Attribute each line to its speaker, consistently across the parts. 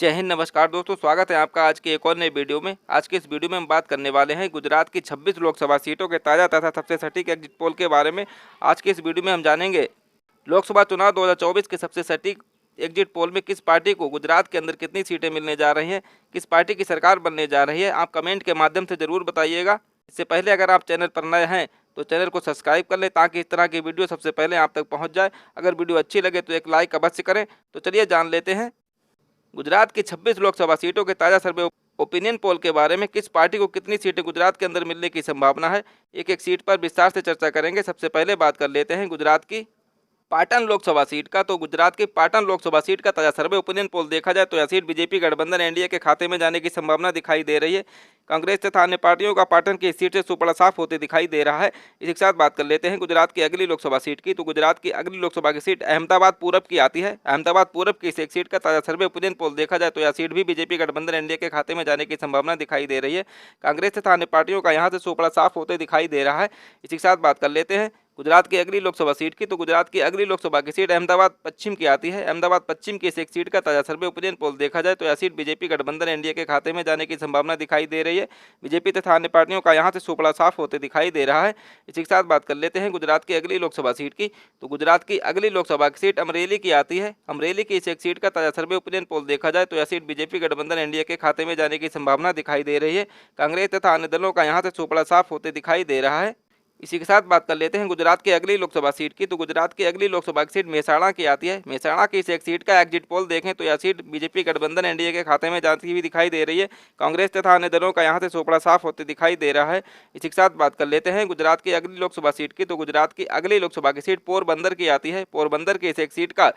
Speaker 1: जय हिंद, नमस्कार दोस्तों, स्वागत है आपका आज की एक और नई वीडियो में। आज की इस वीडियो में हम बात करने वाले हैं गुजरात की 26 लोकसभा सीटों के ताज़ा तथा सबसे सटीक एग्जिट पोल के बारे में। आज की इस वीडियो में हम जानेंगे लोकसभा चुनाव 2024 के सबसे सटीक एग्जिट पोल में किस पार्टी को गुजरात के अंदर कितनी सीटें मिलने जा रही हैं, किस पार्टी की सरकार बनने जा रही है। आप कमेंट के माध्यम से ज़रूर बताइएगा। इससे पहले अगर आप चैनल पर नए हैं तो चैनल को सब्सक्राइब कर लें ताकि इस तरह की वीडियो सबसे पहले आप तक पहुंच जाए। अगर वीडियो अच्छी लगे तो एक लाइक अवश्य करें। तो चलिए जान लेते हैं गुजरात की 26 लोकसभा सीटों के ताज़ा सर्वे ओपिनियन पोल के बारे में। किस पार्टी को कितनी सीटें गुजरात के अंदर मिलने की संभावना है, एक एक सीट पर विस्तार से चर्चा करेंगे। सबसे पहले बात कर लेते हैं गुजरात की पाटन लोकसभा सीट का। तो गुजरात की पाटन लोकसभा सीट का ताज़ा सर्वे ओपिनियन पोल देखा जाए तो यह सीट बीजेपी गठबंधन एनडीए के खाते में जाने की संभावना दिखाई दे रही है। कांग्रेस तथा अन्य पार्टियों का पाटन की सीट से सुपड़ा साफ होते दिखाई दे रहा है। इसी के साथ बात कर लेते हैं गुजरात की अगली लोकसभा सीट की। तो गुजरात की अगली लोकसभा की सीट अहमदाबाद पूरब की आती है। अहमदाबाद पूरब की इस एक सीट का ताज़ा सर्वे ओपिनियन पोल देखा जाए तो यह सीट भी बीजेपी गठबंधन एनडीए के खाते में जाने की संभावना दिखाई दे रही है। कांग्रेस तथा अन्य पार्टियों का यहाँ से सुपड़ा साफ होते दिखाई दे रहा है। इसी के साथ बात कर लेते हैं गुजरात की अगली लोकसभा सीट की। तो गुजरात की अगली लोकसभा की सीट अहमदाबाद पश्चिम की आती है। अहमदाबाद पश्चिम की इस एक सीट का ताज़ा सर्वे ओपिनियन पोल देखा जाए तो यह सीट बीजेपी गठबंधन एनडीए के खाते में जाने की संभावना दिखाई दे रही है। बीजेपी तथा अन्य पार्टियों का यहाँ से सुपड़ा साफ होते दिखाई दे रहा है। इसी के साथ बात कर लेते हैं गुजरात की अगली लोकसभा सीट की। तो गुजरात की अगली लोकसभा की सीट अमरेली की आती है। अमरेली की इस एक सीट का ताज़ा सर्वे ओपिनियन पोल देखा जाए तो यह सीट बीजेपी गठबंधन एनडीए के खाते में जाने की संभावना दिखाई दे रही है। कांग्रेस तथा अन्य दलों का यहाँ से सुपड़ा साफ होते दिखाई दे रहा है। इसी के साथ बात कर लेते हैं गुजरात की अगली लोकसभा सीट की। तो गुजरात की अगली लोकसभा की सीट मेहसाणा की आती है। मेहसाणा की इस एक सीट का एग्जिट पोल देखें तो यह सीट बीजेपी गठबंधन एनडीए के खाते में जाती हुई दिखाई दे रही है। कांग्रेस तथा अन्य दलों का यहाँ से सुपड़ा साफ होते दिखाई दे रहा है। इसी के साथ बात कर लेते हैं गुजरात की अगली लोकसभा सीट की। तो गुजरात की अगली लोकसभा की सीट पोरबंदर की आती है। पोरबंदर की इस एक सीट का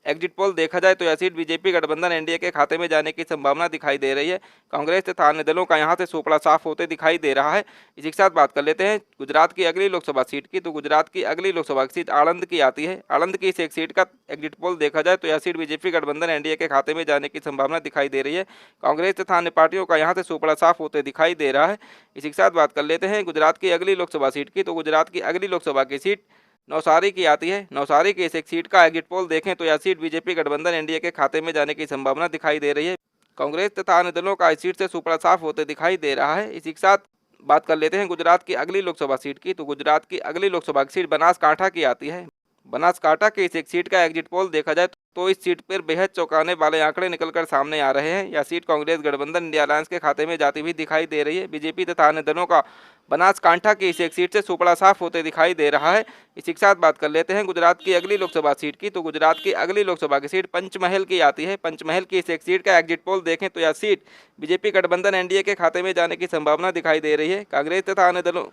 Speaker 1: एग्जिट पोल देखा जाए तो यह सीट बीजेपी गठबंधन एनडीए के खाते में जाने की संभावना दिखाई दे रही है। कांग्रेस तथा अन्य दलों का यहाँ से सुपड़ा साफ होते दिखाई दे रहा है। इसी के साथ बात कर लेते हैं गुजरात की अगली लोकसभा सीट की। तो गुजरात की अगली लोकसभा की सीट आणंद की आती है। आणंद की इस एक सीट का एग्जिट पोल देखा जाए तो यह सीट बीजेपी गठबंधन एनडीए के खाते में जाने की संभावना दिखाई दे रही है। कांग्रेस तथा अन्य पार्टियों का यहाँ से सुपड़ा साफ होते दिखाई दे रहा है। इसी के साथ बात कर लेते हैं गुजरात की अगली लोकसभा सीट की। तो गुजरात की अगली लोकसभा की सीट नौसारी की आती है। नौसारी की इस एक सीट का एग्जिट पोल देखें तो यह सीट बीजेपी गठबंधन एनडीए के खाते में जाने की संभावना दिखाई दे रही है। कांग्रेस तथा अन्य दलों का इस सीट से सुपड़ा साफ होते दिखाई दे रहा है। इसी के साथ बात कर लेते हैं गुजरात की अगली लोकसभा सीट की। तो गुजरात की अगली लोकसभा की सीट बनासकांठा की आती है। बनासकांठा की इस एक सीट का एग्जिट पोल देखा जाए तो इस सीट पर बेहद चौंकाने वाले आंकड़े निकलकर सामने आ रहे हैं। यह सीट कांग्रेस गठबंधन इंडिया अलायंस के खाते में जाती हुई दिखाई दे रही है। बीजेपी तथा अन्य दलों का बनासकांठा की इस एक सीट से सुपड़ा साफ होते दिखाई दे रहा है। इसी के साथ बात कर लेते हैं गुजरात की अगली लोकसभा सीट की। तो गुजरात की अगली लोकसभा की सीट पंचमहल की आती है। पंचमहल की इस एक सीट का एग्जिट पोल देखें तो यह सीट बीजेपी गठबंधन एनडीए के खाते में जाने की संभावना दिखाई दे रही है। कांग्रेस तथा अन्य दलों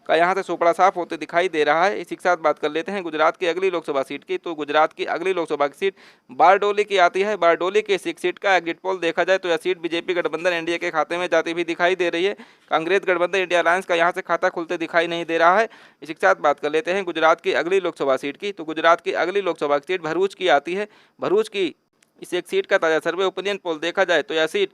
Speaker 1: का यहाँ से सुपड़ा साफ होते दिखाई दे रहा है। इसी के साथ बात कर लेते हैं गुजरात की अगली लोकसभा सीट की। तो गुजरात की अगली लोकसभा की सीट बारडोली की आती है। बारडोली की इस सीट का एग्जिट पोल देखा जाए तो यह सीट बीजेपी गठबंधन एनडीए के खाते में जाती हुई दिखाई दे रही है। कांग्रेस गठबंधन इंडिया अलायंस का यहाँ से खाता खुलते दिखाई नहीं दे रहा है। इसी के साथ बात कर लेते हैं गुजरात की अगली लोकसभा सीट की। तो गुजरात की अगली लोकसभा की सीट भरूच की आती है। भरूच की इस एक सीट का ताज़ा सर्वे ओपिनियन पोल देखा जाए तो यह सीट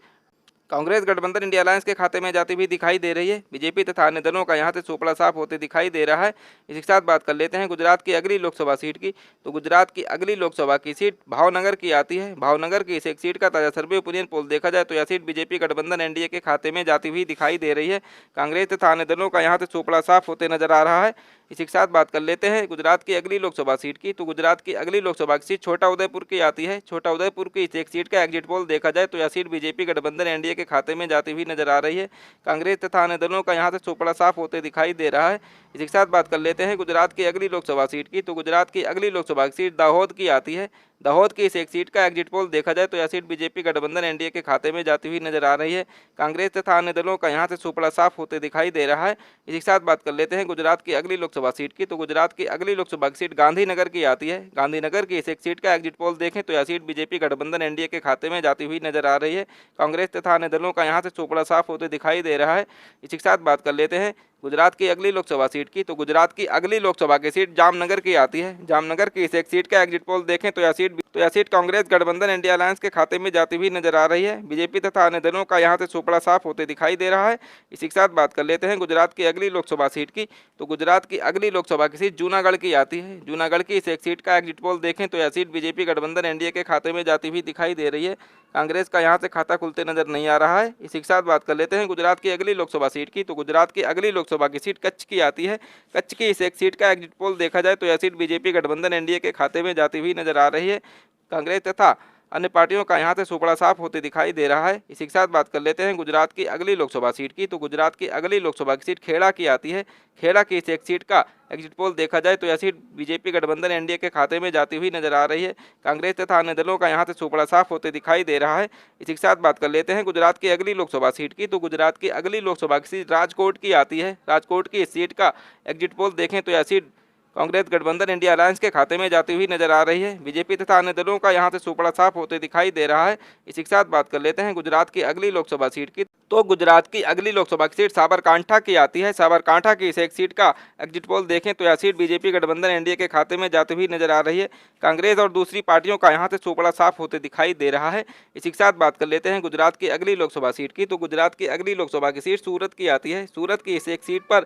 Speaker 1: कांग्रेस गठबंधन इंडिया अलायंस के खाते में जाती हुई दिखाई दे रही है। बीजेपी तथा अन्य दलों का यहाँ से सुपड़ा साफ होते दिखाई दे रहा है। इसी के साथ बात कर लेते हैं गुजरात की अगली लोकसभा सीट की। तो गुजरात की अगली लोकसभा की सीट भावनगर की आती है। भावनगर की इस एक सीट का ताज़ा सर्वे ओपिनियन पोल देखा जाए तो यह सीट बीजेपी गठबंधन एनडीए के खाते में जाती हुई दिखाई दे रही है। कांग्रेस तथा अन्य दलों का यहाँ से सुपड़ा साफ होते नजर आ रहा है। इसी के साथ बात कर लेते हैं गुजरात की अगली लोकसभा सीट की। तो गुजरात की अगली लोकसभा की सीट छोटा उदयपुर की आती है। छोटा उदयपुर की इस एक सीट का एग्जिट पोल देखा जाए तो यह सीट बीजेपी गठबंधन एनडीए के खाते में जाती हुई नजर आ रही है। कांग्रेस तथा अन्य दलों का यहाँ से सुपड़ा साफ होते दिखाई दे रहा है। इसी के साथ बात कर लेते हैं गुजरात की अगली लोकसभा सीट की। तो गुजरात की अगली लोकसभा की सीट दाहोद की आती है। दाहोद की इस एक सीट का एग्जिट पोल देखा जाए तो यह सीट बीजेपी गठबंधन एनडीए के खाते में जाती हुई नजर आ रही है। कांग्रेस तथा अन्य दलों का यहाँ से सुपड़ा साफ होते दिखाई दे रहा है। इसी के साथ बात कर लेते हैं गुजरात की अगली लोकसभा सीट की। तो गुजरात की अगली लोकसभा की सीट गांधीनगर की आती है। गांधीनगर की इस एक सीट का एग्जिट पोल देखें तो यह सीट बीजेपी गठबंधन एनडीए के खाते में जाती हुई नजर आ रही है। कांग्रेस तथा अन्य दलों का यहाँ से सुपड़ा साफ होते दिखाई दे रहा है। इसी के साथ बात कर लेते हैं गुजरात की अगली लोकसभा सीट की। तो गुजरात की अगली लोकसभा की सीट जामनगर की आती है। जामनगर की इस एक सीट का एग्जिट पोल देखें तो यह सीट तो यह सीट कांग्रेस गठबंधन इंडिया अलायंस के खाते में जाती हुई नजर आ रही है। बीजेपी तथा अन्य दलों का यहां से सुपड़ा साफ होते दिखाई दे रहा है। इसी के साथ बात कर लेते हैं गुजरात की अगली लोकसभा सीट की। तो गुजरात की अगली लोकसभा की सीट जूनागढ़ की आती है। जूनागढ़ की इस एक सीट का एग्जिट पोल देखें तो यह सीट बीजेपी गठबंधन एनडीए के खाते में जाती हुई दिखाई दे रही है। कांग्रेस का यहां से खाता खुलते नजर नहीं आ रहा है। इसी के साथ बात कर लेते हैं गुजरात की अगली लोकसभा सीट की। तो गुजरात की अगली लोकसभा की सीट कच्छ की आती है। कच्छ की इस एक सीट का एग्जिट पोल देखा जाए तो यह सीट बीजेपी गठबंधन एनडीए के खाते में जाती हुई नजर आ रही है। कांग्रेस तथा अन्य पार्टियों का यहां से सुपड़ा साफ होते दिखाई दे रहा है। इसी के साथ बात कर लेते हैं गुजरात की अगली लोकसभा सीट की। तो गुजरात की अगली लोकसभा की सीट खेड़ा की आती है। खेड़ा की इस एक सीट का एग्जिट पोल देखा जाए तो यह सीट बीजेपी गठबंधन एनडीए के खाते में जाती हुई नजर आ रही है। कांग्रेस तथा अन्य दलों का यहां से सुपड़ा साफ होते दिखाई दे रहा है। इसी के साथ बात कर लेते हैं गुजरात की अगली लोकसभा सीट की। तो गुजरात की अगली लोकसभा की सीट राजकोट की आती है। राजकोट की इस सीट का एग्जिट पोल देखें तो यह सीट कांग्रेस गठबंधन इंडिया अलायंस के खाते में जाती हुई नजर आ रही है। बीजेपी तथा अन्य दलों का यहां से सुपड़ा साफ होते दिखाई दे रहा है। इसी के साथ बात कर लेते हैं गुजरात की अगली लोकसभा सीट की। तो गुजरात की अगली लोकसभा की सीट साबरकांठा की आती है। साबरकांठा की इस एक सीट का एग्जिट पोल देखें तो यह सीट बीजेपी गठबंधन एनडीए के खाते में जाती हुई नजर आ रही है। कांग्रेस और दूसरी पार्टियों का यहां से सुपड़ा साफ होते दिखाई दे रहा है। इसी के साथ बात कर लेते हैं गुजरात की अगली लोकसभा सीट की। तो गुजरात की अगली लोकसभा की सीट सूरत की आती है। सूरत की इस एक सीट पर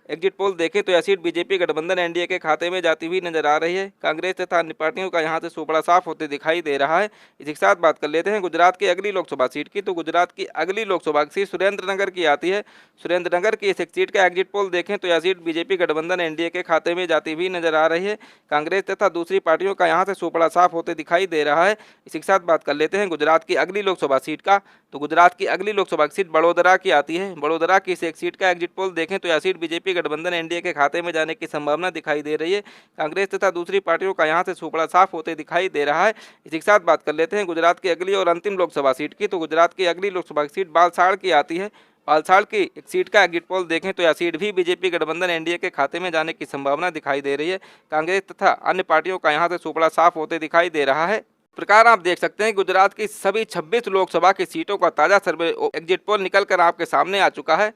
Speaker 1: एग्जिट पोल देखें तो यह सीट बीजेपी गठबंधन एनडीए के खाते में जाती हुई नजर आ रही है। कांग्रेस तथा अन्य पार्टियों का यहां से सुपड़ा साफ होते दिखाई दे रहा है। इसी के साथ बात कर लेते हैं गुजरात की अगली लोकसभा सीट की। तो गुजरात की अगली लोकसभा की सीट सुरेंद्रनगर की आती है। सुरेंद्रनगर की इस एक सीट का एग्जिट पोल देखें तो यह सीट बीजेपी गठबंधन एनडीए के खाते में जाती हुई नजर आ रही है। कांग्रेस तथा दूसरी पार्टियों का यहाँ से सुपड़ा साफ होते दिखाई दे रहा है। इसी के साथ बात कर लेते हैं गुजरात की अगली लोकसभा सीट का। तो गुजरात की अगली लोकसभा की सीट बड़ोदरा की आती है। बड़ोदरा की इस एक सीट का एग्जिट पोल देखें तो यह सीट बीजेपी गठबंधन एनडीए के खाते में जाने की संभावना दिखाई दे रही है। कांग्रेस तथा दूसरी पार्टियों का यहां से सुपड़ा साफ होते दिखाई दे रहा है। इसी के साथ बात कर लेते हैं गुजरात की अगली और अंतिम लोकसभा सीट की। तो गुजरात की अगली लोकसभा की सीट बालसाड़ की आती है। बालसाड़ की एक सीट का एग्जिट पोल देखें तो यह सीट भी बीजेपी गठबंधन एनडीए के खाते में जाने की संभावना दिखाई दे रही है। कांग्रेस तथा अन्य पार्टियों का यहां से सुपड़ा साफ होते दिखाई दे रहा है। प्रकार आप देख सकते हैं गुजरात की सभी 26 लोकसभा की सीटों का ताजा सर्वे एग्जिट पोल निकलकर आपके सामने आ चुका है,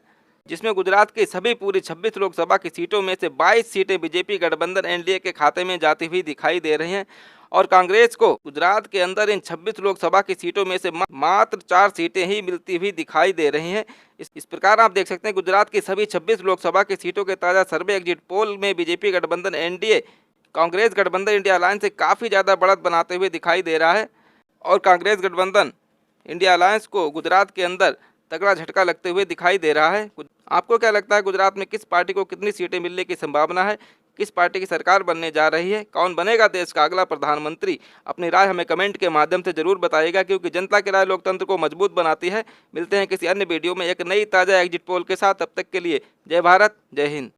Speaker 1: जिसमें गुजरात की सभी पूरी 26 लोकसभा की सीटों में से 22 सीटें बीजेपी गठबंधन एनडीए के खाते में जाती हुई दिखाई दे रही हैं और कांग्रेस को गुजरात के अंदर इन 26 लोकसभा की सीटों में से मात्र 4 सीटें ही मिलती हुई दिखाई दे रही हैं। इस प्रकार आप देख सकते हैं गुजरात की सभी 26 लोकसभा की सीटों के ताजा सर्वे एग्जिट पोल में बीजेपी गठबंधन एनडीए कांग्रेस गठबंधन इंडिया अलायंस से काफ़ी ज़्यादा बढ़त बनाते हुए दिखाई दे रहा है और कांग्रेस गठबंधन इंडिया अलायंस को गुजरात के अंदर तगड़ा झटका लगते हुए दिखाई दे रहा है। आपको क्या लगता है गुजरात में किस पार्टी को कितनी सीटें मिलने की संभावना है? किस पार्टी की सरकार बनने जा रही है? कौन बनेगा देश का अगला प्रधानमंत्री? अपनी राय हमें कमेंट के माध्यम से जरूर बताइएगा, क्योंकि जनता की राय लोकतंत्र को मजबूत बनाती है। मिलते हैं किसी अन्य वीडियो में एक नई ताज़ा एग्जिट पोल के साथ। तब तक के लिए जय भारत, जय हिंद।